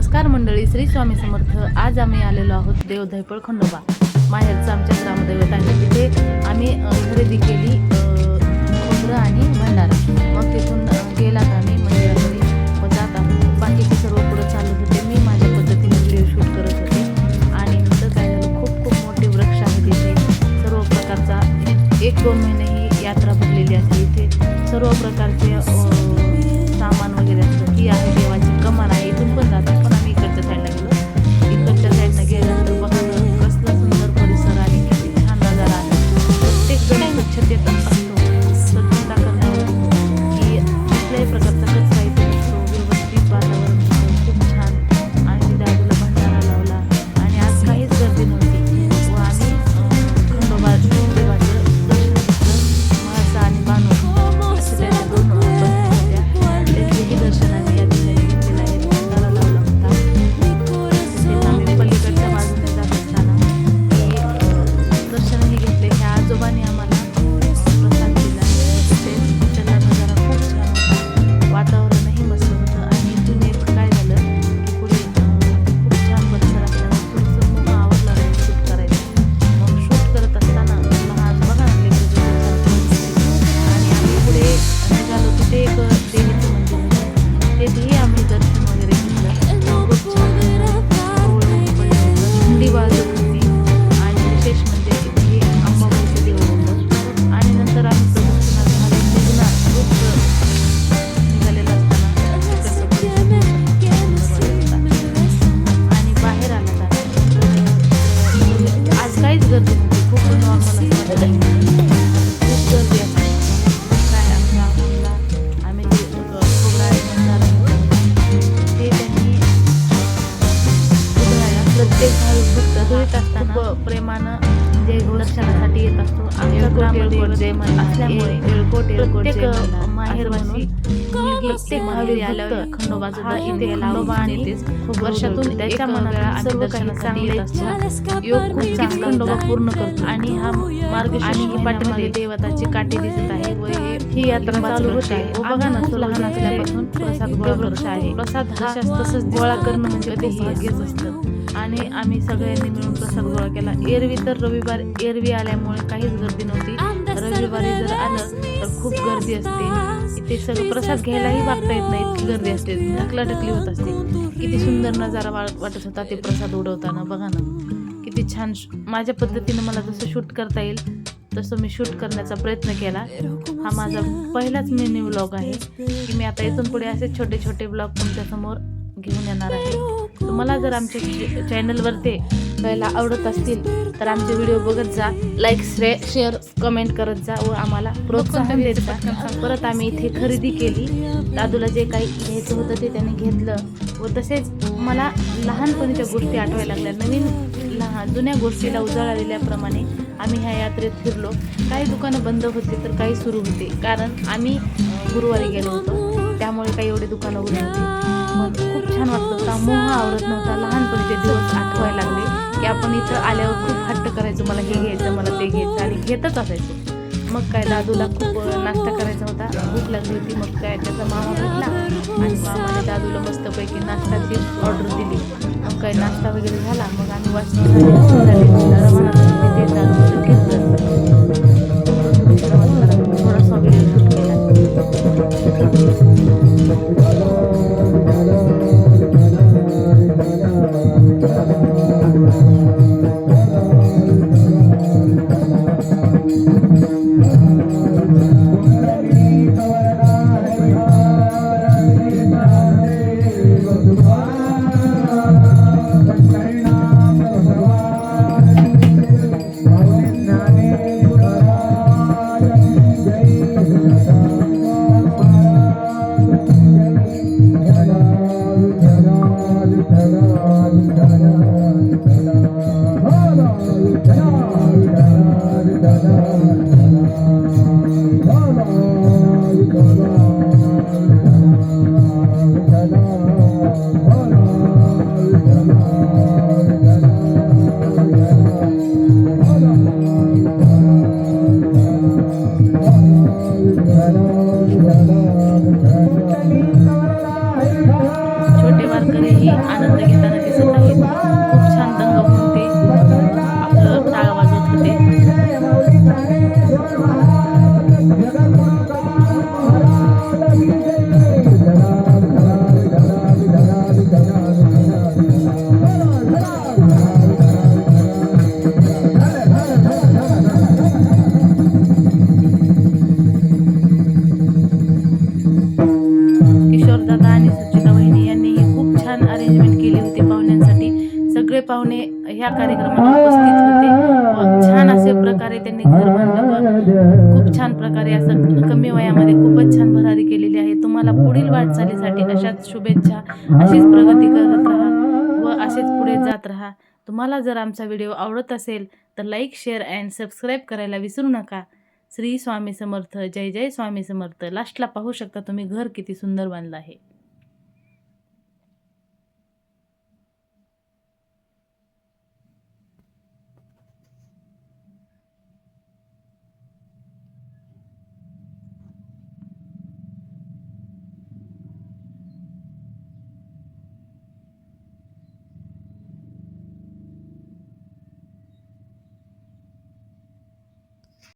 नमस्कार मंडळी, श्री स्वामी समर्थ. आज आम्ही आलेलो आहोत देवधैपळ खंडोबा. माहेरचं आमच्या ग्रामदैवत आहे. तिथे आम्ही खरेदी केली खोबरं आणि भंडारा. मग तिथून गेलात आम्ही मंदिरामध्ये व जात आहोत. बाकीचे सर्व पुढं चालू होते. मी माझ्या पद्धतीने व्हिडिओ शूट करत होते. आणि नंतर काय झालं, खूप मोठे वृक्ष आहे तिथे. सर्व प्रकारचा 1-2 महिने ही यात्रा भरलेली असते. इथे सर्व प्रकारचे सामान वगैरे असतं. ही आहे देवाची कमान आहे. इथून पण जातात, पण आम्ही इकडच्या साईडला गेलो. इकडच्या साईडला गेल्यानंतर बघा कसला सुंदर परिसर आणि किती छान नजारा आहे. प्रत्येक जण स्वच्छतेत असतो, स्वच्छता करण्यावर की कुठल्याही प्रकारचा कचरा इथे नसतो. व्यवस्थित वातावरण होतं, खूप छान. आणि दादूला भंडारा लावला आणि आज काहीच गर्दी नव्हती व आम्ही खंडोबा देवाचं दर्शन घेतलं. महासा आणि बानू असे त्याच्या 2 बहिणी होत्या. त्यांचेही दर्शन आम्ही या ठिकाणी घेतलेलं आहे. भंडारा लावला होता. तसेच आम्ही पलीकडच्या बाजूने जात असताना दर्शनही घेतले. ह्या आजोबांनी आम्हाला प्रसाद दिला. तसेच त्याचा नजारा खूप छान होता. वातावरणही मस्त होतं. आणि इथून एक काय झालं की पुढे खूप छान परिसर असताना थोडंसं मोह आवडला नाही शूट करायचं. मग शूट करत असताना लहान बघा आणि आम्ही पुढे निघालो. तिथे एक देवीचं मंदिर होतं. तेथेही आम्ही दर्शन वगैरे घेतलं. खूप छान थंडी वाजत होती. आणि विशेष म्हणजे इथे अंबाबाईचं देऊळ होतं. आणि नंतर आम्ही प्रदक्षिणा झाली निघणार निघालेलं असताना आणि बाहेर आला आज काहीच गर्दी नव्हती. खूप नॉर्मल असतं. खूप गर्दी असते. काय आमच्या आम्ही जे खोबरा आणि भंडारा ते त्यांनी उधळायला प्रत्येक भाविक भक्त धुळीत असताना खूप प्रत्येक माहेरवासी प्रत्येक भाविक आल्यावर खंडोबा सुद्धा इथे खंडोबा आणि वर्षातून त्याच्या मनात सर्व काही चांगले योग खूप चांगला खंडोबा पूर्ण करतो. आणि हा मार्ग आणि ही पाठीमागे देवताची काठी दिसत आहे व ही यात्रा चालू होते. बघा ना, तो लहान असल्यापासून प्रसाद गोळा करत आहे. प्रसाद हा तसंच गोळा करणं म्हणजे खूप भाग्यच असतं. आणि आम्ही सगळ्यांनी मिळून प्रसाद गोळा केला. एरवी आल्यामुळे काहीच गर्दी नव्हती. रविवारी जर आलं तर खूप गर्दी असते. इथे सगळं प्रसाद घ्यायलाही वागता येत नाही, इतकी गर्दी असते. ढकलाढकली होत असते. किती सुंदर नजारा वाटत होता ते प्रसाद उडवताना. बघा ना किती छान. माझ्या पद्धतीने मला जसं शूट करता येईल तसं मी शूट करण्याचा प्रयत्न केला. हा माझा पहिलाच मिनी व्लॉग आहे की मी आता इथून पुढे असे छोटे व्लॉग तुमच्यासमोर घेऊन येणार आहे. तुम्हाला जर आमच्या चॅनलवर ते बघायला आवडत असतील तर आमचे व्हिडिओ बघत जा, लाईक शेअर कमेंट करत जा व आम्हाला प्रोत्साहन देत जा. परत आम्ही इथे खरेदी केली. दादूला जे काही घ्यायचं होतं ते त्याने घेतलं. व तसेच मला लहानपणीच्या गोष्टी आठवायला लागल्या. जुन्या गोष्टीला उजाळा दिल्याप्रमाणे आम्ही ह्या यात्रेत फिरलो. काही दुकानं बंद होती तर काही सुरू होते. कारण आम्ही गुरुवारी गेलो होतो त्यामुळे काही एवढे दुकानं उघडे होते. मग खूप छान वाटत होता. मोह आवरत नव्हता. लहानपणीचे दिवस आठवायला लागले की आपण इथं आल्यावर खूप हट्ट करायचो, मला हे घ्यायचं, मला ते घ्यायचं आणि घेतच असायचो. मग काय दादूला खूप नाश्ता करायचा होता, भूक लागली होती. मग काय त्याचा मामा भेटला आणि मामाने दादूला मस्तपैकी नाश्त्याची ऑर्डर दिली. मग काय नाश्ता वगैरे झाला. मग आम्ही वाचतो रवाना झाले. ते दादूचं घेतलं. थोडासा व्हिडिओ शूट केला. आनंद घेताना दिसत आहेत. खूप छान दंग होऊन ते आपलं टाळ वाजवत होते. किशोरदादा आणि सुचिता वहिनी यांनीही खूप छान अरेंजमेंट केली होती पाहुण्यांसाठी. सगळे पाहुणे ह्या कार्यक्रमाला उपस्थित होते व छान असे प्रकारे त्यांनी घर बांधलं व खूप छान प्रकारे असं कमी वयामध्ये खूपच छान भरारी केलेली आहे. तुम्हाला पुढील वाटचालीसाठी अशाच शुभेच्छा, अशीच प्रगती करत राहा व असेच पुढे जात राहा. तुम्हाला जर आमचा व्हिडिओ आवडत असेल तर लाईक, शेअर अँड सबस्क्राईब करायला विसरू नका. श्री स्वामी समर्थ. जय जय स्वामी समर्थ. लास्टला पाहू शकता तुम्ही घर किती सुंदर बांधलं आहे.